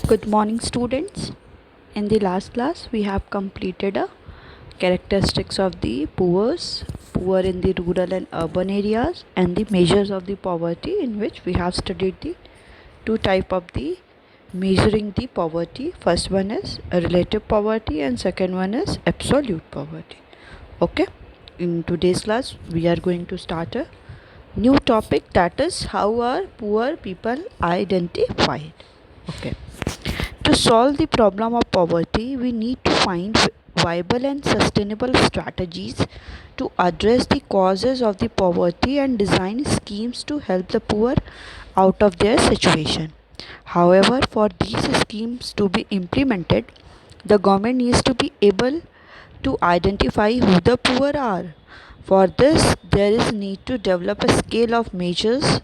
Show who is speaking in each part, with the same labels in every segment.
Speaker 1: Good morning, students. In the last class, we have completed a characteristics of the poor in the rural and urban areas, and the measures of the poverty, in which we have studied the two type of the measuring the poverty. First one is a relative poverty, and second one is absolute poverty. Okay. In today's class, we are going to start a new topic, that is how are poor people identified. Okay. To solve the problem of poverty, we need to find viable and sustainable strategies to address the causes of the poverty and design schemes to help the poor out of their situation. However, for these schemes to be implemented, the government needs to be able to identify who the poor are. For this, there is need to develop a scale of measures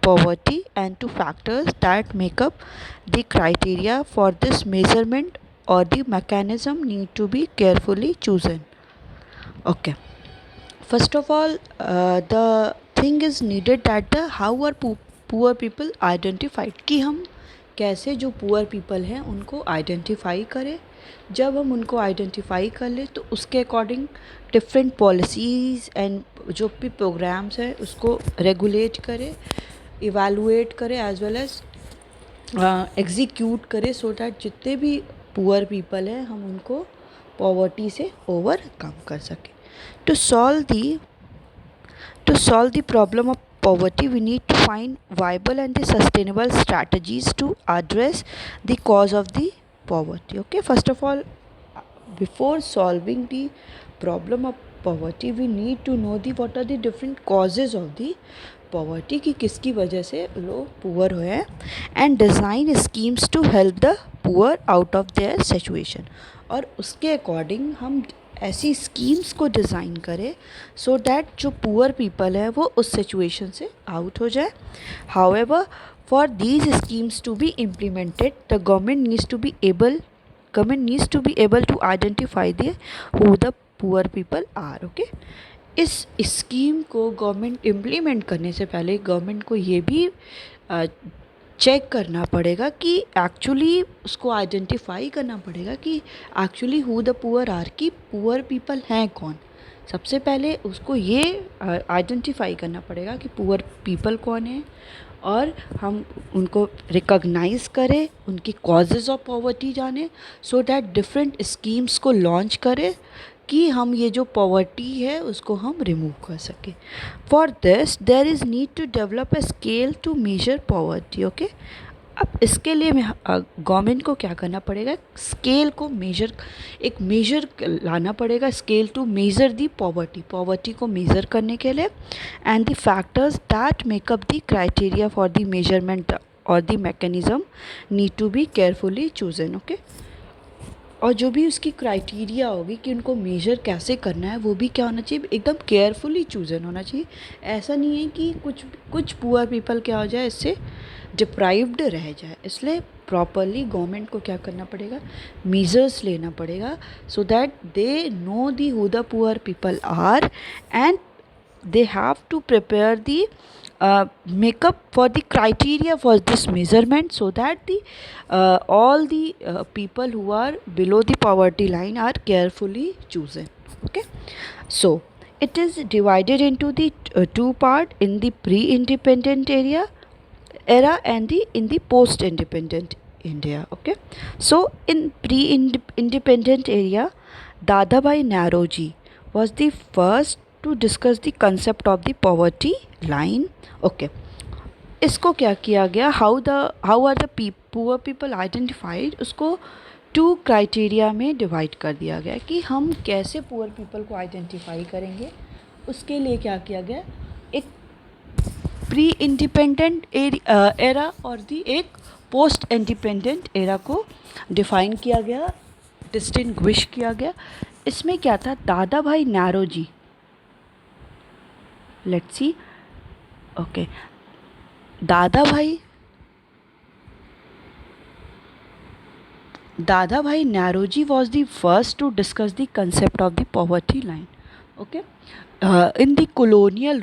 Speaker 1: poverty and to factors that make up the criteria for this measurement or the mechanism need to be carefully chosen. Okay. First of all, the thing is needed that the how are poor people identified, कि हम कैसे जो poor people हैं उनको identify करें. जब हम उनको आइडेंटिफाई कर लें तो उसके अकॉर्डिंग डिफरेंट पॉलिसीज़ एंड जो भी प्रोग्राम्स हैं उसको रेगुलेट करें, इवैल्यूएट करें एज वेल एज एग्जीक्यूट करें, सो दैट जितने भी पुअर पीपल हैं हम उनको पॉवर्टी से ओवरकम कर सकें. To solve the problem of poverty, we need to find viable and the sustainable strategies to address the cause of the poverty. Okay, first of all, before solving the problem of poverty, we need to know the what are the different causes of the poverty, कि किसकी वजह से लोग poor हुए हैं, and design schemes to help the poor out of their situation. और उसके according हम ऐसी स्कीम्स को डिज़ाइन करें सो दैट जो पुअर पीपल है वो उस सिचुएशन से आउट हो जाए. However, for these schemes to be implemented, the government needs to be able to identify the who the poor people are. Okay. इस स्कीम को गवर्नमेंट इम्प्लीमेंट करने से पहले गवर्नमेंट को ये भी चेक करना पड़ेगा कि एक्चुअली उसको आइडेंटिफाई करना पड़ेगा कि actually who the poor are, कि पुअर पीपल हैं कौन. सबसे पहले उसको ये आइडेंटिफाई करना पड़ेगा कि पुअर पीपल कौन है, और हम उनको रिकॉग्नाइज़ करें, उनकी कॉजेज़ ऑफ पॉवर्टी जाने, सो दैट डिफरेंट स्कीम्स को लॉन्च करें कि हम ये जो पॉवर्टी है उसको हम रिमूव कर सकें. For this there is need to develop a scale to measure poverty. Okay. अब इसके लिए गवर्नमेंट को क्या करना पड़ेगा, स्केल को एक मेजर लाना पड़ेगा, scale to measure the poverty को मेज़र करने के लिए, and the factors that make up the criteria for the measurement और the mechanism need to be carefully chosen. Okay. और जो भी उसकी क्राइटेरिया होगी कि उनको मेजर कैसे करना है वो भी क्या होना चाहिए, एकदम केयरफुली चूजन होना चाहिए. ऐसा नहीं है कि कुछ पुअर पीपल क्या हो जाए, इससे डिप्राइव्ड रह जाए. इसलिए प्रॉपरली गवर्नमेंट को क्या करना पड़ेगा, मेजर्स लेना पड़ेगा, so that they know the who the poor people are, and they have to prepare the makeup for the criteria for this measurement, so that the all the people who are below the poverty line are carefully chosen. Okay. So it is divided into the two part, in the pre-independent era and in the post-independent India. Okay. So in pre-independent area, Dadabhai Naoroji was the first to discuss the concept of the poverty line. Okay. इसको क्या किया गया, how are the poor people identified, उसको to criteria में divide कर दिया गया कि हम कैसे पुअर पीपल को आइडेंटिफाई करेंगे. उसके लिए क्या किया गया, एक प्री इंडिपेंडेंट एरा और दी एक पोस्ट इंडिपेंडेंट एरा को डिफाइन किया गया, डिस्टिंग्विश किया गया. इसमें क्या था, दादा भाई Naoroji, let's see. Okay. Dadabhai Naoroji was the first to discuss the concept of the poverty line. Okay. In the colonial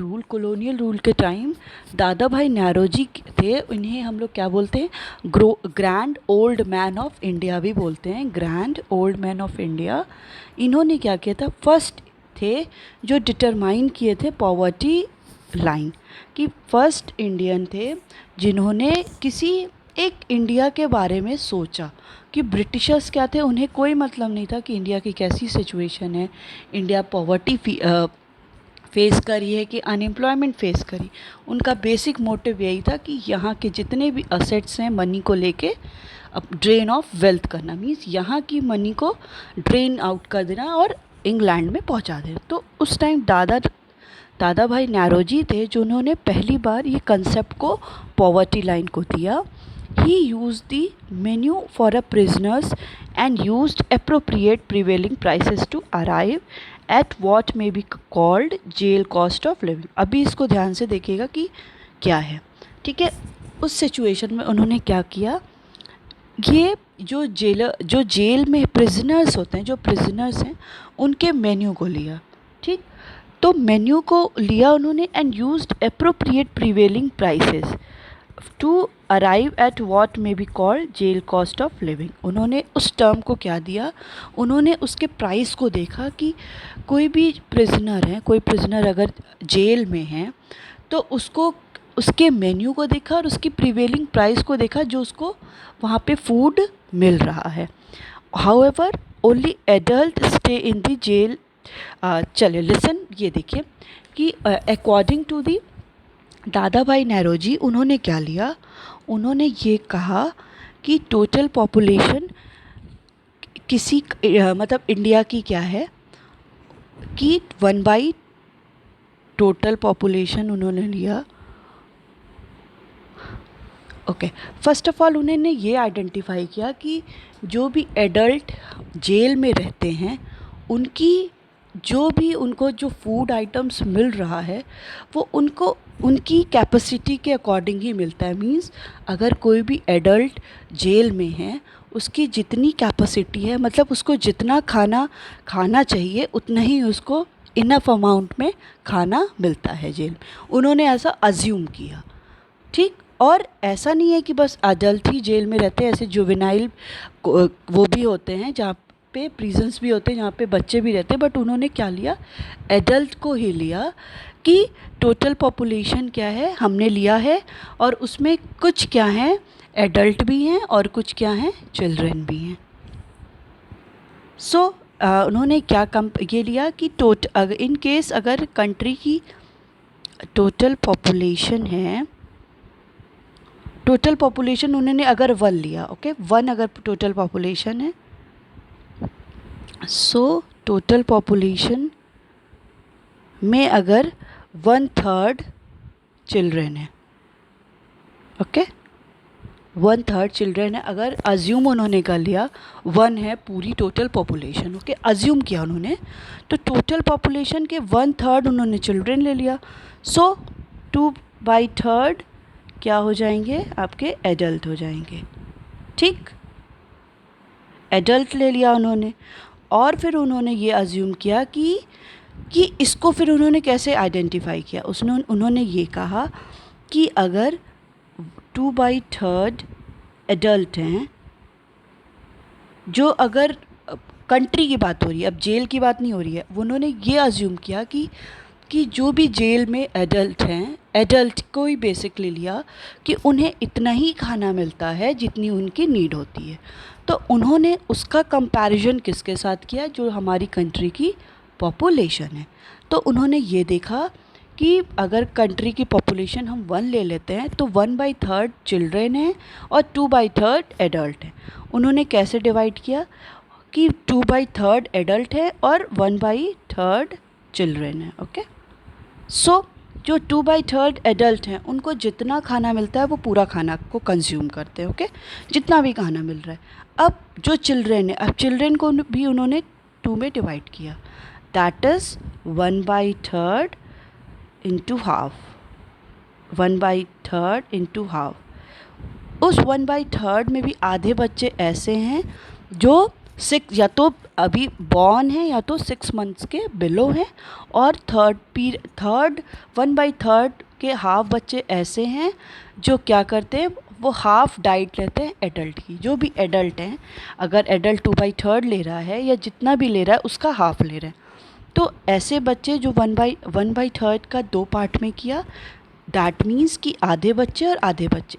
Speaker 1: rule के टाइम दादा भाई नौरोजी थे, इन्हें हम लोग क्या बोलते हैं, grand old man of India भी बोलते हैं, grand old man of India. इन्होंने क्या किया था, फर्स्ट थे जो डिटरमाइन किए थे पॉवर्टी लाइन, कि फर्स्ट इंडियन थे जिन्होंने किसी एक इंडिया के बारे में सोचा कि ब्रिटिशर्स क्या थे, उन्हें कोई मतलब नहीं था कि इंडिया की कैसी सिचुएशन है, इंडिया पॉवर्टी फेस करी है कि अनएम्प्लॉयमेंट फेस करी। उनका बेसिक मोटिव यही था कि यहाँ के जितने भी असेट्स हैं मनी को लेके अब ड्रेन ऑफ वेल्थ करना, मीन्स यहाँ की मनी को ड्रेन आउट कर देना और इंग्लैंड में पहुँचा देना। तो उस टाइम दादा भाई नौरोजी थे जिन्होंने पहली बार ये कंसेप्ट को पॉवर्टी लाइन को दिया। He used the menu for a prisoners and used appropriate prevailing prices to arrive at what may be called jail cost of living। अभी इसको ध्यान से देखिएगा कि क्या है, ठीक है। उस सिचुएशन में उन्होंने क्या किया, ये जो जेल में प्रिजनर्स होते हैं, जो प्रिजनर्स हैं उनके मेन्यू को लिया, ठीक। तो मेन्यू को लिया उन्होंने and used appropriate prevailing prices to arrive at what may be called jail cost of living. उन्होंने उस टर्म को क्या दिया, उन्होंने उसके प्राइस को देखा कि कोई भी प्रिजनर है, कोई प्रिजनर अगर जेल में है तो उसको उसके मेन्यू को देखा और उसकी प्रिवेलिंग प्राइस को देखा जो उसको वहाँ पे फूड मिल रहा है। However only adult stay in the jail. चलिए लिसन, ये देखिए कि अकॉर्डिंग टू दी दादा भाई नौरोजी, उन्होंने क्या लिया, उन्होंने ये कहा कि टोटल पॉपुलेशन किसी मतलब इंडिया की क्या है कि 1/, टोटल पॉपुलेशन उन्होंने लिया। ओके, फर्स्ट ऑफ ऑल उन्होंने ये आइडेंटिफाई किया कि जो भी एडल्ट जेल में रहते हैं उनकी जो भी उनको जो फूड आइटम्स मिल रहा है वो उनको उनकी कैपेसिटी के अकॉर्डिंग ही मिलता है। मींस अगर कोई भी एडल्ट जेल में है उसकी जितनी कैपेसिटी है, मतलब उसको जितना खाना चाहिए उतना ही उसको इनफ अमाउंट में खाना मिलता है जेल में। उन्होंने ऐसा अज्यूम किया, ठीक। और ऐसा नहीं है कि बस अडल्ट ही जेल में रहते हैं, ऐसे जुवेनाइल वो भी होते हैं जहाँ पे प्रिजन्स भी होते हैं जहाँ पे बच्चे भी रहते हैं, बट उन्होंने क्या लिया, एडल्ट को ही लिया कि टोटल पॉपुलेशन क्या है हमने लिया है और उसमें कुछ क्या हैं एडल्ट भी हैं और कुछ क्या हैं चिल्ड्रन भी हैं। सो उन्होंने क्या ये लिया कि इन केस अगर कंट्री की टोटल पॉपुलेशन है, टोटल पॉपुलेशन उन्होंने अगर 1 लिया, ओके 1 अगर टोटल पॉपुलेशन है, सो टोटल पॉपुलेशन में अगर 1/3 चिल्ड्रेन है, ओके 1/3 चिल्ड्रेन है, अगर अज्यूम उन्होंने कर लिया 1 है पूरी टोटल पॉपुलेशन, ओके अज्यूम किया उन्होंने, तो टोटल पॉपुलेशन के 1/3 उन्होंने चिल्ड्रेन ले लिया। सो 2/3 क्या हो जाएंगे आपके एडल्ट हो जाएंगे, ठीक। एडल्ट ले लिया उन्होंने और फिर उन्होंने ये अज्यूम किया कि इसको फिर उन्होंने कैसे आइडेंटिफाई किया, उन्होंने ये कहा कि अगर 2/3 एडल्ट हैं, जो अगर कंट्री की बात हो रही है, अब जेल की बात नहीं हो रही है, उन्होंने ये अज्यूम किया कि जो भी जेल में एडल्ट हैं, एडल्ट को ही बेसिकली लिया कि उन्हें इतना ही खाना मिलता है जितनी उनकी नीड होती है। तो उन्होंने उसका कंपैरिजन किसके साथ किया, जो हमारी कंट्री की पॉपुलेशन है। तो उन्होंने ये देखा कि अगर कंट्री की पॉपुलेशन हम 1 ले लेते हैं तो 1/3 चिल्ड्रेन है और 2/3 एडल्ट है। उन्होंने कैसे डिवाइड किया कि 2/3 एडल्ट है और 1/3 चिल्ड्रेन है, ओके। सो जो 2/3 एडल्ट हैं उनको जितना खाना मिलता है वो पूरा खाना को कंज्यूम करते हैं, ओके जितना भी खाना मिल रहा है। अब जो चिल्ड्रेन है, अब चिल्ड्रेन को भी उन्होंने 2 में डिवाइड किया, that is 1/3 into half, 1/3 into half. उस 1/3 में भी आधे बच्चे ऐसे हैं जो 6 या तो अभी बॉर्न है या तो 6 मंथ्स के बिलो हैं, और थर्ड 1/3 के हाफ बच्चे ऐसे हैं जो क्या करते हैं, वो हाफ डाइट लेते हैं एडल्ट की। जो भी एडल्ट हैं, अगर एडल्ट 2/3 ले रहा है या जितना भी ले रहा है उसका हाफ ले रहे हैं, तो ऐसे बच्चे जो 1/3 का 2 पार्ट में किया, दैट मीन्स कि आधे बच्चे और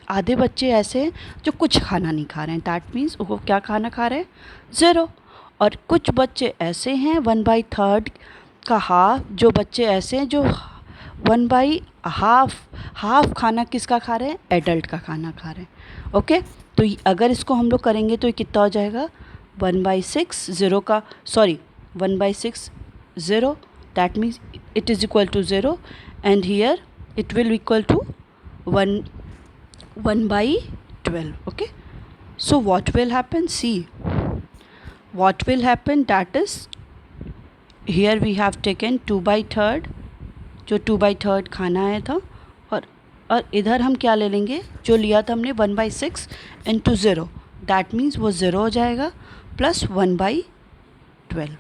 Speaker 1: आधे बच्चे ऐसे हैं जो कुछ खाना नहीं खा रहे हैं, दैट मीन्स वो क्या खाना खा रहे हैं, 0। और कुछ बच्चे ऐसे हैं 1/3 का हाफ, जो बच्चे ऐसे हैं जो 1/हाफ खाना किसका खा रहे हैं, एडल्ट का खाना खा रहे हैं। ओके, तो अगर इसको हम लोग करेंगे तो ये कितना हो जाएगा, 1/6 0 का, sorry 1/6 0, that means it is equal to 0, and here it will equal to 1/12. Okay, so what will happen, see what will happen, that is here we have taken 2/3, जो 2/3 खाना आया था, और इधर हम क्या ले लेंगे, जो लिया था हमने 1/6 इंटू 0, दैट मीन्स वो 0 हो जाएगा, प्लस 1/12।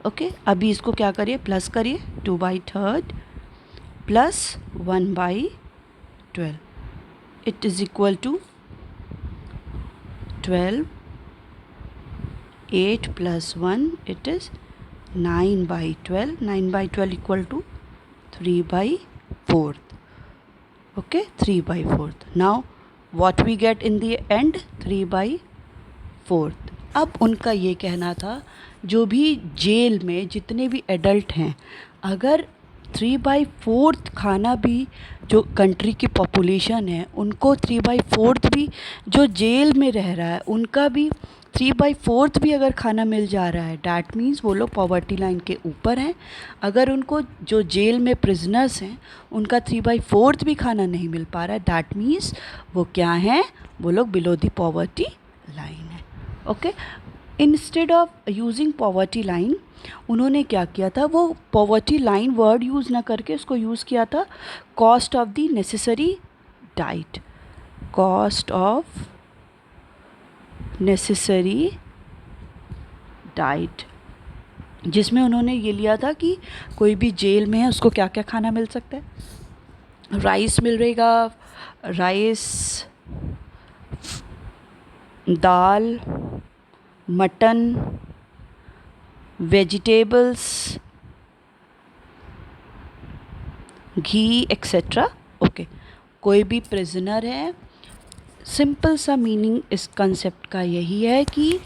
Speaker 1: ओके, अभी इसको क्या करिए, प्लस करिए, 2/3 plus 1/12, it is equal to 12, 8 plus 1, it is 9/12, 9/12 equal to 3/4। Okay, 3/4। Now what we get in the end, 3/4। अब उनका ये कहना था, जो भी जेल में जितने भी एडल्ट हैं, अगर 3/4 खाना भी, जो कंट्री की पॉपुलेशन है उनको 3/4 भी, जो जेल में रह रहा है उनका भी 3/4 भी अगर खाना मिल जा रहा है, डैट मीन्स वो लोग पॉवर्टी लाइन के ऊपर हैं। अगर उनको, जो जेल में प्रिजनर्स हैं, उनका 3/4 भी खाना नहीं मिल पा रहा है, डैट मीन्स वो क्या हैं, वो लोग बिलो द पॉवर्टी लाइन है। Okay, instead of using poverty line, उन्होंने क्या किया था, वो पॉवर्टी लाइन वर्ड यूज़ ना करके उसको यूज़ किया था cost of the necessary diet, cost of necessary diet, जिसमें उन्होंने ये लिया था कि कोई भी जेल में है उसको क्या क्या खाना मिल सकता है, राइस मिलेगा, राइस, दाल, मटन, वेजिटेबल्स, घी एक्सेट्रा। ओके, कोई भी प्रिजनर है, सिंपल सा मीनिंग इस कंसेप्ट का यही है कि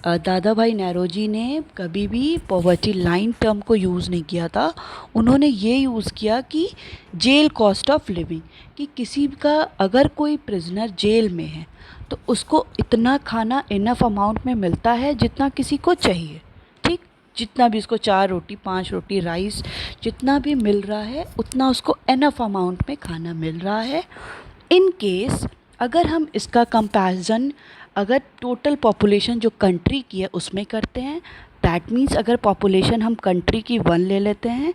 Speaker 1: दादा भाई नौरोजी ने कभी भी पॉवर्टी लाइन टर्म को यूज़ नहीं किया था। उन्होंने ये यूज़ किया कि जेल कॉस्ट ऑफ लिविंग, कि किसी का, अगर कोई प्रिजनर जेल में है तो उसको इतना खाना इनफ अमाउंट में मिलता है जितना किसी को चाहिए, ठीक, जितना भी उसको 4 रोटी 5 रोटी राइस जितना भी मिल रहा है उतना उसको इनफ अमाउंट में खाना मिल रहा है। इन केस अगर हम इसका कंपैरिजन, अगर टोटल पॉपुलेशन जो कंट्री की है उसमें करते हैं, दैट मीन्स अगर पॉपुलेशन हम कंट्री की 1 ले लेते हैं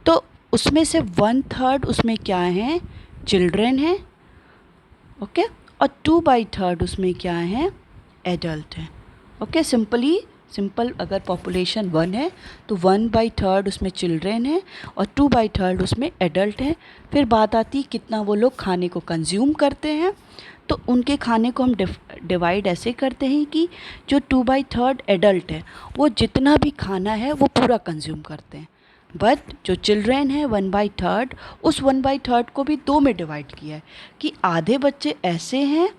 Speaker 1: तो उसमें से 1/3 उसमें क्या हैं, चिल्ड्रेन हैं। ओके, और 2/3 उसमें क्या हैं, एडल्ट हैं। ओके, सिंपल अगर पॉपुलेशन 1 है तो 1/3 उसमें चिल्ड्रेन है और 2/3 उसमें एडल्ट हैं। फिर बात आती कितना वो लोग खाने को कंज्यूम करते हैं, तो उनके खाने को हम डिवाइड ऐसे करते हैं कि जो 2/3 एडल्ट है वो जितना भी खाना है वो पूरा कंज्यूम करते हैं, बट जो चिल्ड्रेन है 1/3, उस 1/3 को भी 2 में डिवाइड किया है कि आधे बच्चे ऐसे हैं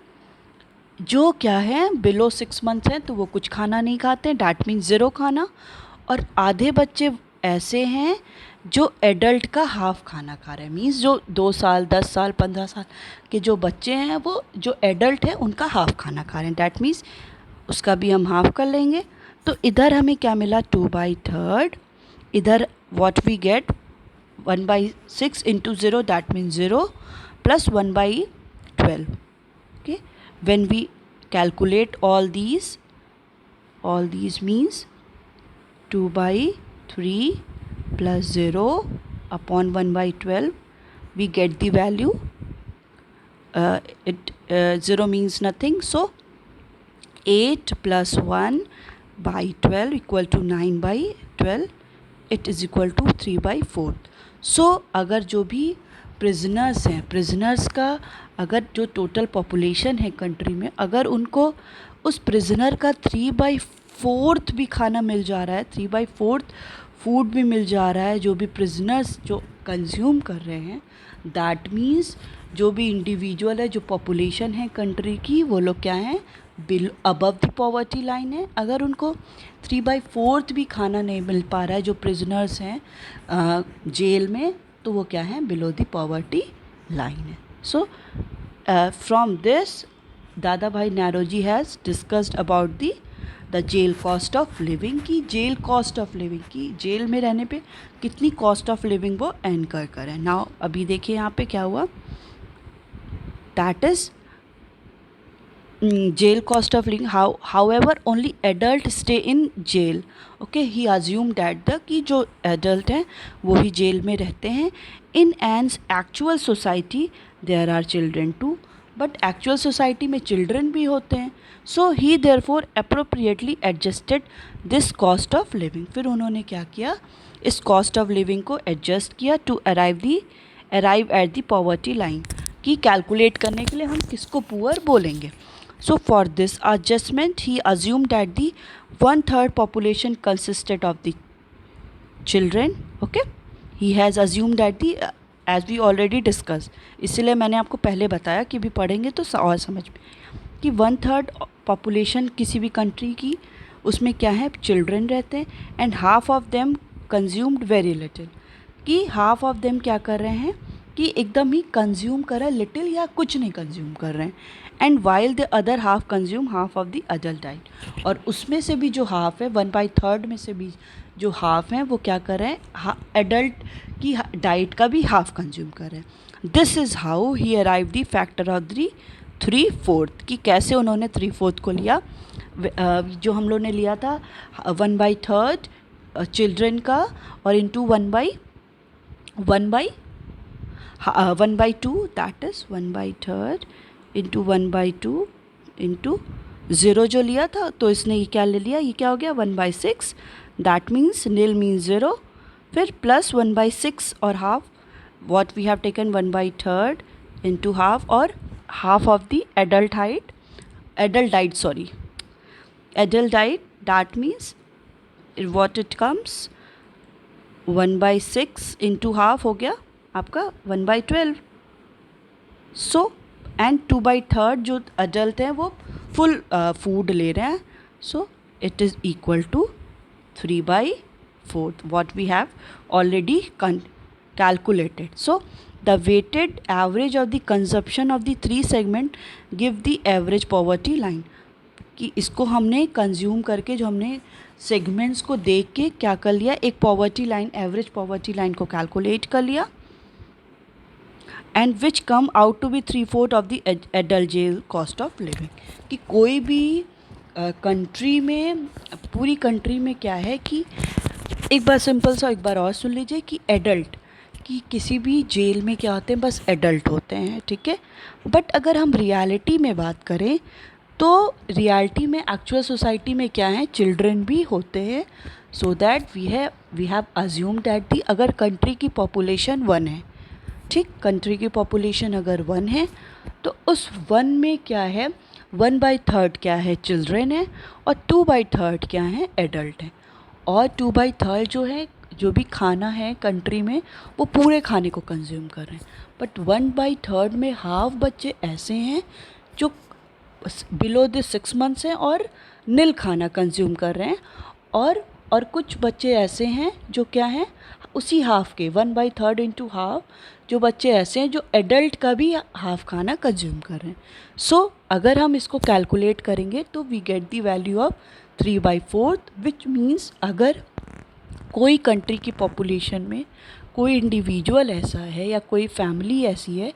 Speaker 1: जो क्या है, बिलो 6 मंथ्स हैं तो वो कुछ खाना नहीं खाते, डैट मीन्स 0 खाना, और आधे बच्चे ऐसे हैं जो एडल्ट का हाफ खाना खा रहे हैं, मीन्स जो 2 साल 10 साल 15 साल के जो बच्चे हैं वो जो एडल्ट है उनका हाफ खाना खा रहे हैं, डैट मीन्स उसका भी हम हाफ कर लेंगे। तो इधर हमें क्या मिला, 2/3, इधर what we get 1/6 into 0, that means 0 plus 1/12। Okay, when we calculate all these means 2/3 plus 0 upon 1/12, we get the value, 0 means nothing, so 8 plus 1 by 12 equal to 9/12, it is equal to 3/4। So अगर जो भी prisoners हैं, prisoners का अगर जो total population है country में, अगर उनको उस प्रिजनर का 3/4 भी खाना मिल जा रहा है, 3/4 फूड भी मिल जा रहा है जो भी प्रिजनर्स जो कंज्यूम कर रहे हैं, दैट मीन्स जो भी इंडिविजुअल है, जो पॉपुलेशन है कंट्री की, वो लोग क्या हैं, अबव द पॉवर्टी लाइन है। अगर उनको 3/4 भी खाना नहीं मिल पा रहा है जो प्रिजनर्स हैं जेल में, तो वो क्या है, बिलो द पॉवर्टी लाइन है। So from this Dadabhai Naoroji has discussed about the jail cost of living की, जेल कॉस्ट ऑफ लिविंग की, जेल में रहने पे कितनी कॉस्ट ऑफ लिविंग वो एनकर करें। नाउ अभी देखिए यहाँ पे क्या हुआ, that is jail cost of living, however only adult stay in jail, okay, he assumed that the कि जो adult हैं वो ही जेल में रहते हैं। in an actual society there are children too, but actual society में children भी होते हैं। so he therefore appropriately adjusted this cost of living, फिर उन्होंने क्या किया, इस cost of living को adjust किया to arrive at the poverty line, कि कैलकुलेट करने के लिए हम किसको पुअर बोलेंगे। So for this adjustment he assumed that the 1/3 population consisted of the children, okay, he has assumed that the as we already discussed, इसलिए मैंने आपको पहले बताया कि भी पढ़ेंगे तो और समझ में कि 1/3 पॉपुलेशन किसी भी कंट्री की उसमें क्या है, चिल्ड्रन रहते हैं, and half of them consumed very little, कि हाफ ऑफ देम क्या कर रहे हैं कि एकदम ही कंज्यूम कर रहे हैं, लिटिल या कुछ नहीं कंज्यूम कर रहे हैं, and while the other half consume half of the adult diet, और उसमें से भी जो हाफ है 1/3 में से भी जो हाफ हैं वो क्या कर रहे हैं, एडल्ट की डाइट का भी हाफ कंज्यूम कर रहे हैं। This is how he arrive the factor of the 3/4, कि कैसे उन्होंने 3/4 को लिया, जो हम लोग ने लिया था 1/3 चिल्ड्रन का, और into 1/2, that is 1/3 into 1/2 into 0 जो लिया था, तो इसने ये क्या ले लिया, ये क्या हो गया 1/6, दैट मीन्स नील मीन्स 0, फिर प्लस 1/6 और half, what we have taken 1/3 into half, और half of the adult diet, that means what it comes 1/6 into half हो गया आपका 1/12। सो एंड 2/3 जो अडल्ट हैं वो फुल फूड ले रहे हैं, so it is equal to 3/4 what we have already calculated. So the weighted average of the consumption of the 3 segment give the average poverty line, कि इसको हमने कंज्यूम करके जो हमने सेगमेंट्स को देख के क्या कर लिया, एक poverty line, average poverty line को कैलकुलेट कर लिया, and which come out to be 3/4 of the adult jail cost of living, कि कोई भी कंट्री में, पूरी कंट्री में क्या है कि एक बार सिंपल सा एक बार और सुन लीजिए कि एडल्ट, कि किसी भी जेल में क्या होते हैं, बस एडल्ट होते हैं, ठीक है। बट अगर हम रियलिटी में बात करें तो रियलिटी में एक्चुअल सोसाइटी में क्या है, चिल्ड्रन भी होते हैं। So that we have assume that the, अगर कंट्री की पॉपुलेशन 1 है, ठीक, कंट्री की पॉपुलेशन अगर 1 है तो उस 1 में क्या है, 1/3 क्या है, चिल्ड्रन है, और 2/3 क्या है, एडल्ट है, और 2/3 जो है, जो भी खाना है कंट्री में वो पूरे खाने को कंज्यूम कर रहे हैं। बट 1/3 में हाफ बच्चे ऐसे हैं जो बिलो द 6 मंथ्स हैं और नील खाना कंज्यूम कर रहे हैं, और कुछ बच्चे ऐसे हैं जो क्या हैं, उसी हाफ के 1/3 इंटू हाफ, जो बच्चे ऐसे हैं जो एडल्ट का भी हाफ खाना कंज्यूम कर रहे हैं। सो अगर हम इसको कैलकुलेट करेंगे तो we get the value of 3/4, which means अगर कोई कंट्री की पॉपुलेशन में कोई इंडिविजुअल ऐसा है या कोई फैमिली ऐसी है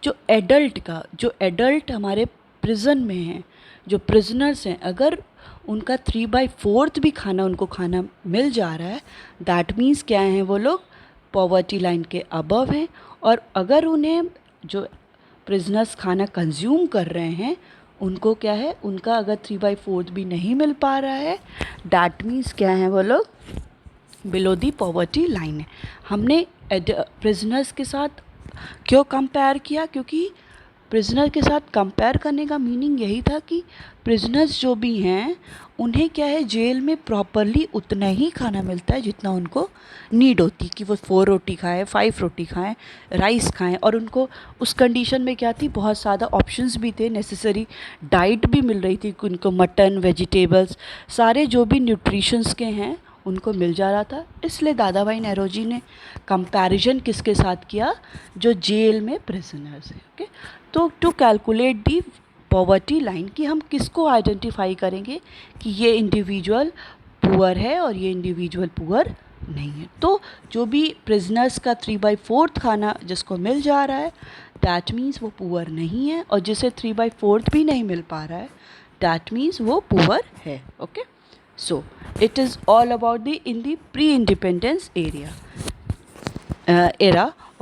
Speaker 1: जो एडल्ट हमारे प्रिजन में हैं, जो प्रिजनर्स हैं, अगर उनका 3/4 भी खाना उनको खाना मिल जा रहा है, दैट मीन्स क्या है, वो लोग पॉवर्टी लाइन के अबव हैं। और अगर उन्हें जो प्रिजनर्स खाना कंज्यूम कर रहे हैं उनको क्या है, उनका अगर 3/4 भी नहीं मिल पा रहा है, दैट मीन्स क्या है, वो लोग बिलो दी पॉवर्टी लाइन है। हमने प्रिजनर्स के साथ क्यों कंपेयर किया, क्योंकि प्रिजनर के साथ कंपेयर करने का मीनिंग यही था कि प्रिजनर्स जो भी हैं उन्हें क्या है, जेल में प्रॉपरली उतना ही खाना मिलता है जितना उनको नीड होती, कि वो 4 रोटी खाएं, 5 रोटी खाएं, राइस खाएं, और उनको उस कंडीशन में क्या थी, बहुत ज़्यादा ऑप्शंस भी थे, नेसेसरी डाइट भी मिल रही थी, उनको मटन, वेजिटेबल्स, सारे जो भी न्यूट्रिशंस के हैं उनको मिल जा रहा था। इसलिए दादा भाई नेहरूजी ने कंपैरिजन किसके साथ किया, जो जेल में प्रिजनर्स हैं। ओके, तो to calculate the poverty line, कि हम किसको आइडेंटिफाई करेंगे कि ये इंडिविजुअल पुअर है और ये इंडिविजुअल पुअर नहीं है। तो जो भी प्रिजनर्स का 3/4 खाना जिसको मिल जा रहा है, दैट मीन्स वो पुअर नहीं है, और जिसे 3/4 भी नहीं मिल पा रहा है, दैट मीन्स वो पुअर है। Okay, so it is all about the in the pre-independence era.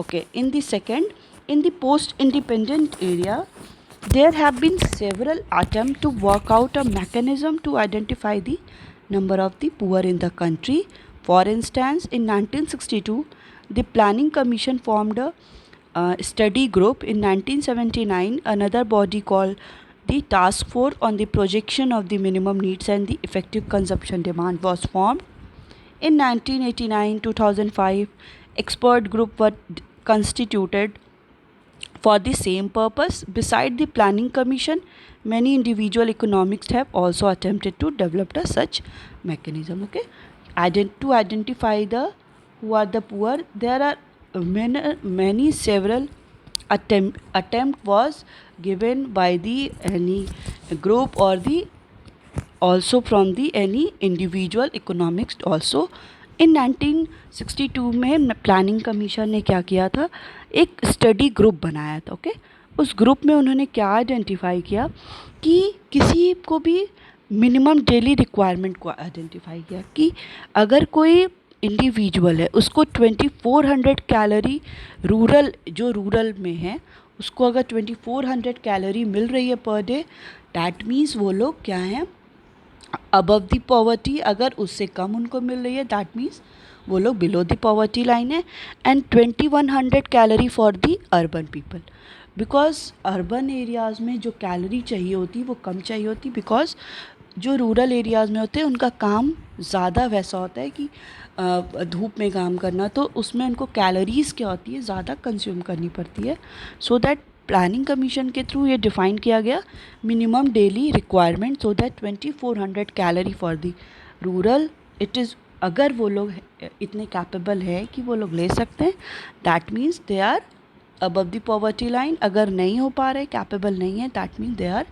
Speaker 1: Okay, in the second, in the post-independent area, there have been several attempts to work out a mechanism to identify the number of the poor in the country. For instance, in 1962 the Planning Commission formed a study group. In 1979 another body called the Task Force on the Projection of the Minimum Needs and the Effective Consumption Demand was formed. In 1989-2005, expert group were constituted for the same purpose. Beside the Planning Commission, many individual economists have also attempted to develop such mechanism. Okay, to identify the who are the poor, there are many several attempt was given by the any group or the also from the any individual economics also. In 1962 में planning commission ने क्या किया था, एक study group बनाया था। Okay, उस group में उन्होंने क्या आइडेंटिफाई किया कि किसी को भी मिनिमम डेली रिक्वायरमेंट को आइडेंटिफाई किया कि अगर कोई इंडिविजुअल है उसको 2400 कैलोरी, रूरल में है उसको अगर 2400 कैलोरी मिल रही है पर डे, डैट मीन्स वो लोग क्या हैं, अबव द पॉवर्टी। अगर उससे कम उनको मिल रही है, दैट मीन्स वो लोग बिलो द पॉवर्टी लाइन है। And 2100 calorie for the urban people, because urban areas में जो कैलोरी चाहिए होती वो कम चाहिए होती, बिकॉज जो रूरल एरियाज़ में होते हैं उनका काम ज़्यादा वैसा होता है कि धूप में काम करना, तो उसमें उनको कैलोरीज़ क्या होती है, ज़्यादा कंज्यूम करनी पड़ती है। सो दैट प्लानिंग कमीशन के थ्रू ये डिफ़ाइन किया गया minimum daily requirement, so that 2400 calorie for the rural it is. अगर वो लोग इतने कैपेबल है कि वो लोग ले सकते हैं, that means they are above the poverty line. अगर नहीं हो पा रहे, कैपेबल नहीं है, that means they are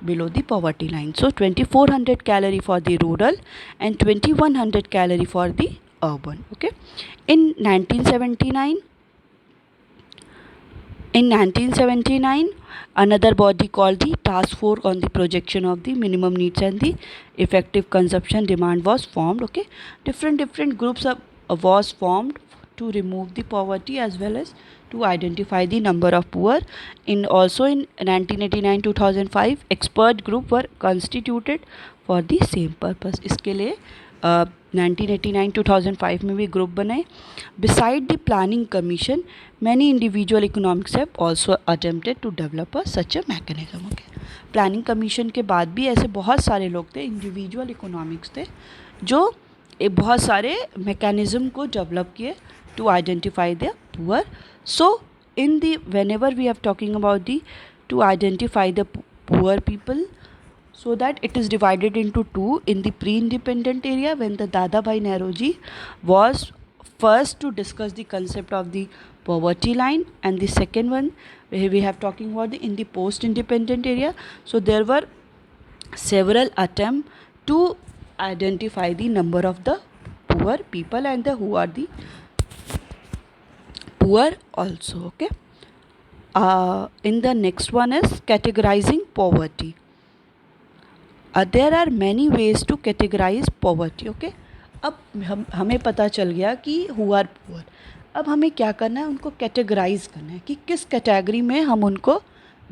Speaker 1: below the poverty line. So 2400 calorie for the rural and 2100 calorie for the urban. Okay, in 1979 another body called the Task Force on the Projection of the Minimum Needs and the Effective Consumption Demand was formed. Okay, different groups was formed to remove the poverty as well as to identify the number of poor. In 1989-2005 expert group were constituted for the same purpose. इसके लिए 1989-2005 में भी group बने. Beside the planning commission, many individual economics have also attempted to develop such a mechanism. Okay, planning commission के बाद भी ऐसे बहुत सारे लोग थे, इंडिविजुअल इकोनॉमिक्स थे, जो बहुत सारे मैकेनिज्म को डेवलप किए to identify the poor. So in the whenever we are talking about the to identify the poor people, so that it is divided into two. In the pre-independent area, when the Dadabhai Naoroji was first to discuss the concept of the poverty line, and the second one we have talking about the in the post-independent area. So there were several attempts to identify the number of the poor people and the who are the poor also. Okay, in the next one is categorizing poverty. There are many ways to categorize poverty. Okay, अब हमें पता चल गया कि who are poor. अब हमें क्या करना है, उनको कैटेगराइज करना है कि किस कैटेगरी में हम उनको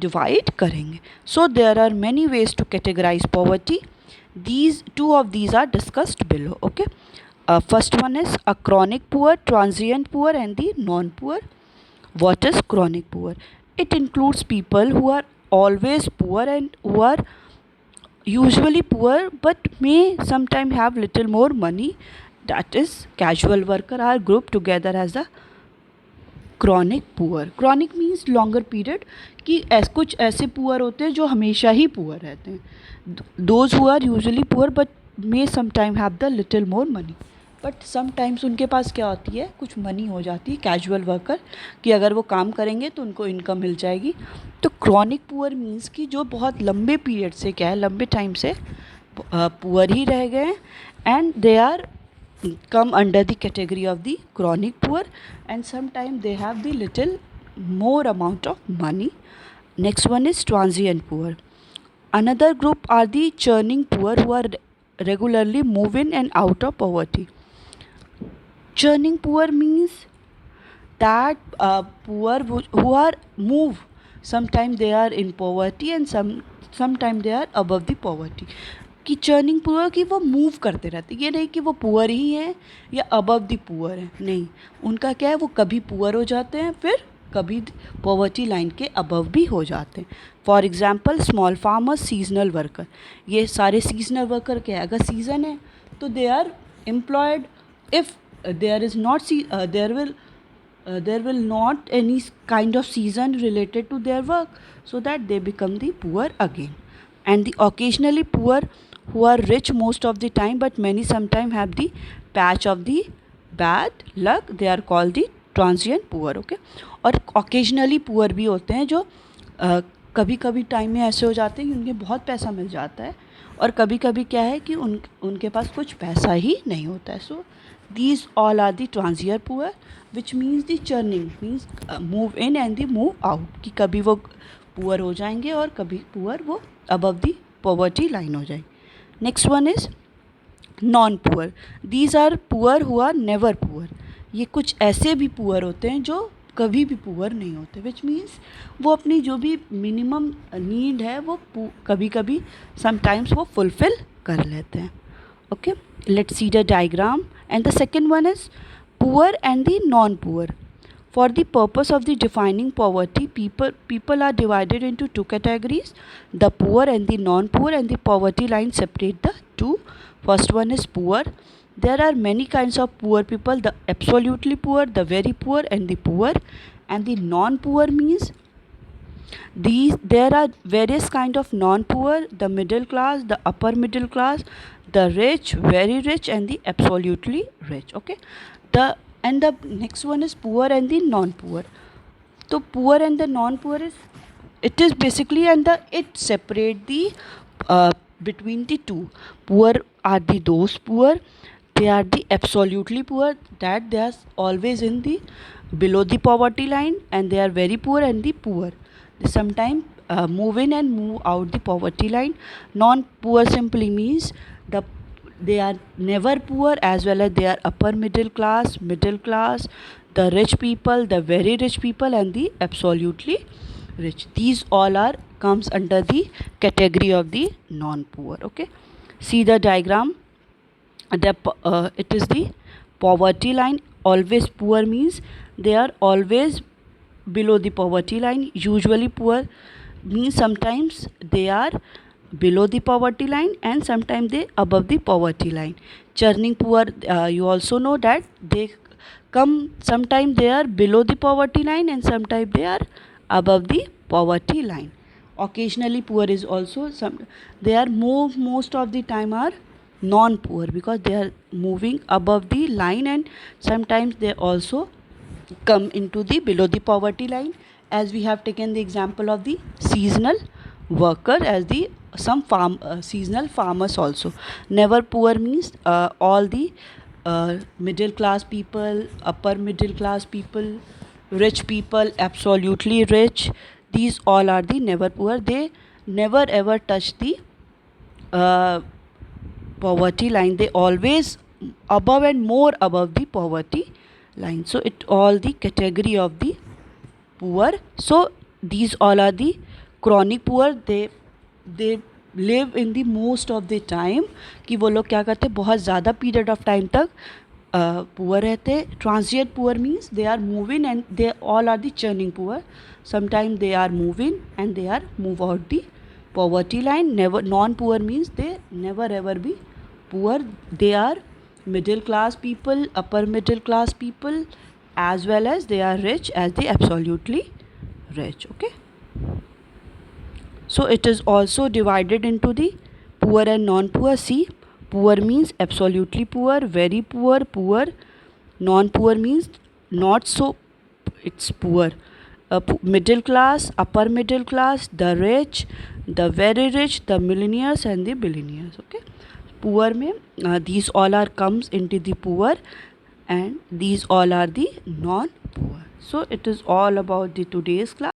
Speaker 1: डिवाइड करेंगे. So there are many ways to categorize poverty. These two of these are discussed below. Okay. First one is a chronic poor, transient poor, and the non-poor. What is chronic poor? It includes people who are always poor and who are usually poor but may sometimes have little more money. That is casual worker are grouped together as a chronic poor. Chronic means longer period, कि कुछ ऐसे poor होते हैं जो हमेशा ही poor रहते हैं. Those who are usually poor but may sometime have the little more money, but sometimes उनके पास क्या होती है, कुछ मनी हो जाती है. कैजुअल वर्कर, कि अगर वो काम करेंगे तो उनको इनकम मिल जाएगी. तो क्रॉनिक पुअर मीन्स कि जो बहुत लंबे पीरियड से, क्या है, लंबे टाइम से पुअर ही रह गए हैं, and they are come under the category of the chronic poor, and sometimes they have the little more amount of money. Next one is transient poor. Another group are the churning poor who are regularly move in and out of poverty. Churning poor means that poor who are move, sometimes they are in poverty and sometimes they are above the poverty. कि churning poor कि वो move करते रहते, ये नहीं कि वो poor ही हैं या अबव द पुअर हैं, नहीं. उनका क्या है, वो कभी पुअर हो जाते हैं, फिर कभी पॉवर्टी लाइन के अबव भी हो जाते हैं. For example small farmers, seasonal worker. ये सारे सीजनल वर्कर क्या है, अगर सीज़न है तो they are employed. If there is not there will not any kind of season related to their work, so that they become the poor again. And the occasionally poor who are rich most of the time but many sometimes have the patch of the bad luck, they are called the transient poor. Okay. और occasionally poor भी होते हैं जो कभी कभी time में ऐसे हो जाते हैं कि उनके बहुत पैसा मिल जाता है, और कभी कभी क्या है कि उनके पास कुछ पैसा ही नहीं होता है. सो these all are the transient poor, which means the churning means move in and the move out, कि कभी वो पुअर हो जाएंगे और कभी पुअर वो अबव दी पॉवर्टी लाइन हो जाएंगे. Next one is non poor. These are poor who are never poor. ये कुछ ऐसे भी पुअर होते हैं जो कभी भी पुअर नहीं होते, विच मीन्स वो अपनी जो भी मिनिमम नीड है वो कभी कभी समटाइम्स वो फुलफ़िल कर लेते हैं. Okay, let's see the diagram. And the second one is poor and the non poor. For the purpose of the defining poverty, people are divided into two categories, the poor and the non-poor, and the poverty line separate the two. First one is poor. There are many kinds of poor people, the absolutely poor, the very poor, and the poor. And the non-poor means there are various kind of non-poor, the middle class, the upper middle class, the rich, very rich, and the absolutely rich. Okay. And the next one is poor and the non-poor. So poor and the non-poor is basically, and it separate the between the two. Poor are those poor, they are the absolutely poor, that they are always in the below the poverty line, and they are very poor and the poor. They sometimes move in and move out the poverty line. Non-poor simply means they are never poor, as well as they are upper middle class, the rich people, the very rich people, and the absolutely rich. These all are comes under the category of the non-poor. Okay, see the diagram. It is the poverty line. Always poor means they are always below the poverty line. Usually poor means sometimes they are below the poverty line and sometimes they above the poverty line. Churning poor, you also know that they come, sometimes they are below the poverty line and sometimes they are above the poverty line. Occasionally poor is also they are most of the time are non poor, because they are moving above the line, and sometimes they also come into the below the poverty line, as we have taken the example of the seasonal worker as the some seasonal farmers also. Never poor means all the middle class people, upper middle class people, rich people, absolutely rich, these all are the never poor. They never ever touch the poverty line. They always above and more above the poverty line. So it all the category of the poor. So these all are the chronic poor they live in the most of the time, कि वो लोग क्या करते, बहुत ज़्यादा period of time तक poor रहते. Transient poor means they are moving and they all are the churning poor. Sometime they are moving and they are move out the poverty line. Never non poor means they never ever be poor. They are middle class people, upper middle class people, as well as they are rich as the absolutely rich. Okay, so it is also divided into the poor and non poor. See, poor means absolutely poor, very poor, poor. Non poor means not so, it's poor. Middle class, upper middle class, the rich, the very rich, the millionaires and the billionaires. Okay, poor mein these all are comes into the poor, and these all are the non poor. So it is all about the today's class.